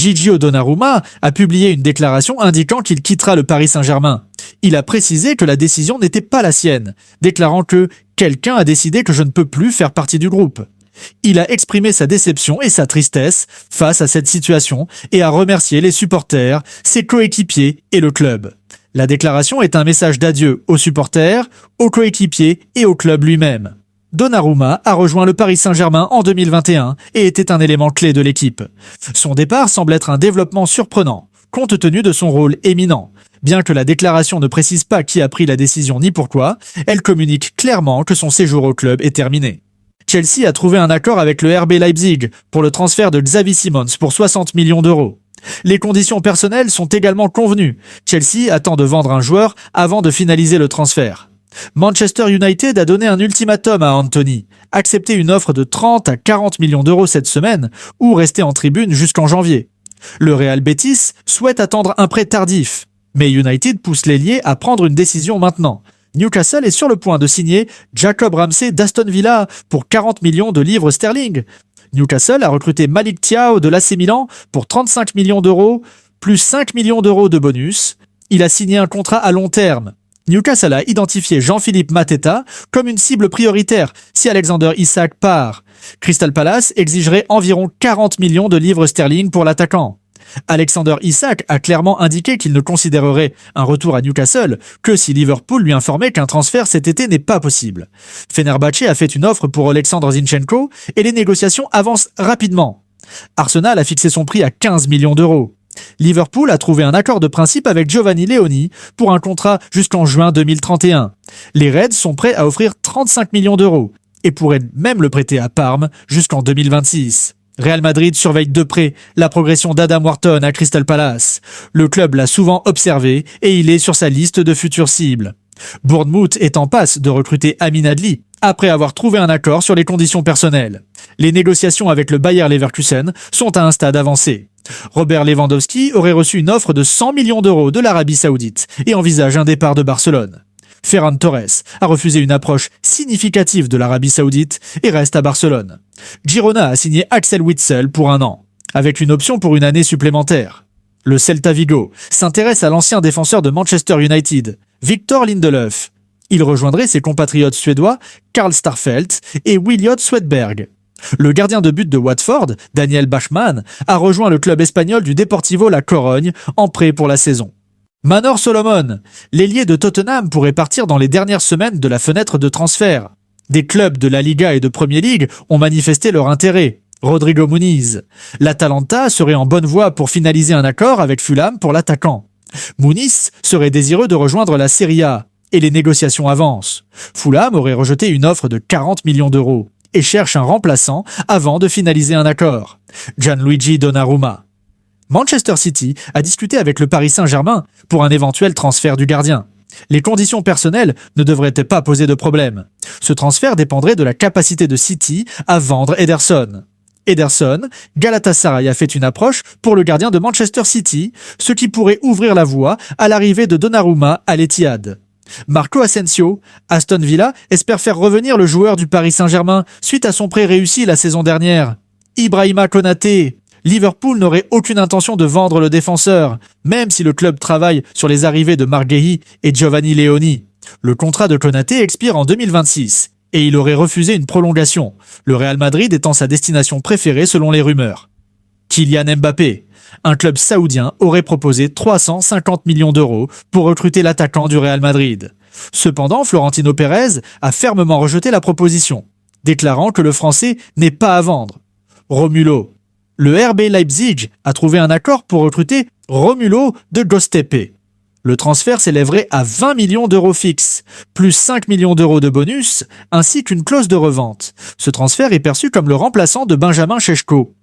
Gigio Donnarumma a publié une déclaration indiquant qu'il quittera le Paris Saint-Germain. Il a précisé que la décision n'était pas la sienne, déclarant que « quelqu'un a décidé que je ne peux plus faire partie du groupe ». Il a exprimé sa déception et sa tristesse face à cette situation et a remercié les supporters, ses coéquipiers et le club. La déclaration est un message d'adieu aux supporters, aux coéquipiers et au club lui-même. Donnarumma a rejoint le Paris Saint-Germain en 2021 et était un élément clé de l'équipe. Son départ semble être un développement surprenant, compte tenu de son rôle éminent. Bien que la déclaration ne précise pas qui a pris la décision ni pourquoi, elle communique clairement que son séjour au club est terminé. Chelsea a trouvé un accord avec le RB Leipzig pour le transfert de Xavi Simons pour 60 millions d'euros. Les conditions personnelles sont également convenues. Chelsea attend de vendre un joueur avant de finaliser le transfert. Manchester United a donné un ultimatum à Anthony, accepter une offre de 30 à 40 millions d'euros cette semaine ou rester en tribune jusqu'en janvier. Le Real Betis souhaite attendre un prêt tardif, mais United pousse l'ailier à prendre une décision maintenant. Newcastle est sur le point de signer Jacob Ramsey d'Aston Villa pour 40 millions de livres sterling. Newcastle a recruté Malik Thiaw de l'AC Milan pour 35 millions d'euros, plus 5 millions d'euros de bonus. Il a signé un contrat à long terme. Newcastle a identifié Jean-Philippe Mateta comme une cible prioritaire si Alexander Isak part. Crystal Palace exigerait environ 40 millions de livres sterling pour l'attaquant. Alexander Isak a clairement indiqué qu'il ne considérerait un retour à Newcastle que si Liverpool lui informait qu'un transfert cet été n'est pas possible. Fenerbahçe a fait une offre pour Alexandre Zinchenko et les négociations avancent rapidement. Arsenal a fixé son prix à 15 millions d'euros. Liverpool a trouvé un accord de principe avec Giovanni Leoni pour un contrat jusqu'en juin 2031. Les Reds sont prêts à offrir 35 millions d'euros et pourraient même le prêter à Parme jusqu'en 2026. Real Madrid surveille de près la progression d'Adam Wharton à Crystal Palace. Le club l'a souvent observé et il est sur sa liste de futures cibles. Bournemouth est en passe de recruter Amin Adli après avoir trouvé un accord sur les conditions personnelles. Les négociations avec le Bayer Leverkusen sont à un stade avancé. Robert Lewandowski aurait reçu une offre de 100 millions d'euros de l'Arabie Saoudite et envisage un départ de Barcelone. Ferran Torres a refusé une approche significative de l'Arabie Saoudite et reste à Barcelone. Girona a signé Axel Witsel pour 1 an, avec une option pour une année supplémentaire. Le Celta Vigo s'intéresse à l'ancien défenseur de Manchester United, Victor Lindelöf. Il rejoindrait ses compatriotes suédois Karl Starfelt et Williot Swedberg. Le gardien de but de Watford, Daniel Bachmann, a rejoint le club espagnol du Deportivo La Corogne en prêt pour la saison. Manor Solomon, l'ailier de Tottenham pourrait partir dans les dernières semaines de la fenêtre de transfert. Des clubs de la Liga et de Premier League ont manifesté leur intérêt. Rodrigo Muniz. L'Atalanta serait en bonne voie pour finaliser un accord avec Fulham pour l'attaquant. Muniz serait désireux de rejoindre la Serie A et les négociations avancent. Fulham aurait rejeté une offre de 40 millions d'euros et cherche un remplaçant avant de finaliser un accord. Gianluigi Donnarumma. Manchester City a discuté avec le Paris Saint-Germain pour un éventuel transfert du gardien. Les conditions personnelles ne devraient pas poser de problème. Ce transfert dépendrait de la capacité de City à vendre Ederson. Galatasaray a fait une approche pour le gardien de Manchester City, ce qui pourrait ouvrir la voie à l'arrivée de Donnarumma à l'Etihad. Marco Asensio, Aston Villa espère faire revenir le joueur du Paris Saint-Germain suite à son prêt réussi la saison dernière. Ibrahima Konaté. Liverpool n'aurait aucune intention de vendre le défenseur, même si le club travaille sur les arrivées de Marc Guéhi et Giovanni Leoni. Le contrat de Konaté expire en 2026 et il aurait refusé une prolongation, le Real Madrid étant sa destination préférée selon les rumeurs. Kylian Mbappé. Un club saoudien aurait proposé 350 millions d'euros pour recruter l'attaquant du Real Madrid. Cependant, Florentino Pérez a fermement rejeté la proposition, déclarant que le Français n'est pas à vendre. Romulo. Le RB Leipzig a trouvé un accord pour recruter Romulo de Göztepe. Le transfert s'élèverait à 20 millions d'euros fixes, plus 5 millions d'euros de bonus, ainsi qu'une clause de revente. Ce transfert est perçu comme le remplaçant de Benjamin Šeško.